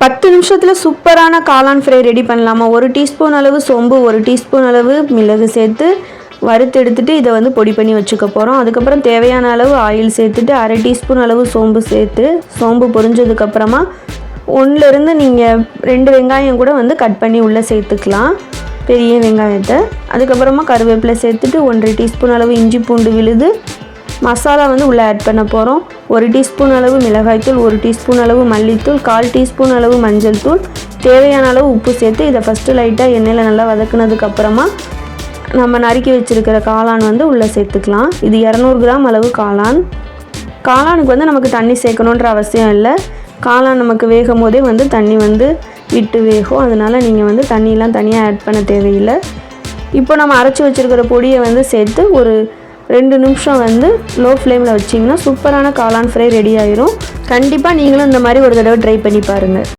10 நிமிஷத்தில் சூப்பரான காளான் ஃப்ரை ரெடி பண்ணலாமா. 1 டீஸ்பூன் அளவு சோம்பு, 1 டீஸ்பூன் அளவு மிளகு சேர்த்து வறுத்து எடுத்துகிட்டு இதை வந்து பொடி பண்ணி வச்சுக்க போகிறோம். அதுக்கப்புறம் தேவையான அளவு ஆயில் சேர்த்துட்டு 1/2 டீஸ்பூன் அளவு சோம்பு சேர்த்து சோம்பு பொரிஞ்சதுக்கப்புறமா 1லேருந்து நீங்கள் 2 வெங்காயம் கூட வந்து கட் பண்ணி உள்ளே சேர்த்துக்கலாம், பெரிய வெங்காயத்தை. அதுக்கப்புறமா கருவேப்பிலை சேர்த்துட்டு 1/2 டீஸ்பூன் அளவு இஞ்சி பூண்டு விழுது மசாலா வந்து உள்ளே ஆட் பண்ண போகிறோம். 1 டீஸ்பூன் அளவு மிளகாய்த்தூள், 1 டீஸ்பூன் அளவு மல்லித்தூள், 1/4 டீஸ்பூன் அளவு மஞ்சள் தூள், தேவையான அளவு உப்பு சேர்த்து இதை ஃபஸ்ட்டு லைட்டாக எண்ணெயில் நல்லா வதக்குனதுக்கப்புறமா நம்ம நறுக்கி வச்சுருக்கிற காளான் வந்து உள்ளே சேர்த்துக்கலாம். இது 200 கிராம் அளவு காளான். காளானுக்கு வந்து நமக்கு தண்ணி சேர்க்கணுன்ற அவசியம் இல்லை. காளான் நமக்கு வேகும் போதே வந்து தண்ணி வந்து விட்டு வேகும். அதனால் நீங்கள் வந்து தண்ணியெலாம் தனியாக ஆட் பண்ண தேவையில்லை. இப்போ நம்ம அரைச்சி வச்சுருக்கிற பொடியை வந்து சேர்த்து ஒரு 2 நிமிஷம் வந்து லோ ஃப்ளேமில் வச்சிங்கன்னா சூப்பரான காளான் ஃப்ரை ரெடி ஆயிரும். கண்டிப்பாக நீங்களும் இந்த மாதிரி ஒரு தடவை ட்ரை பண்ணி பாருங்கள்.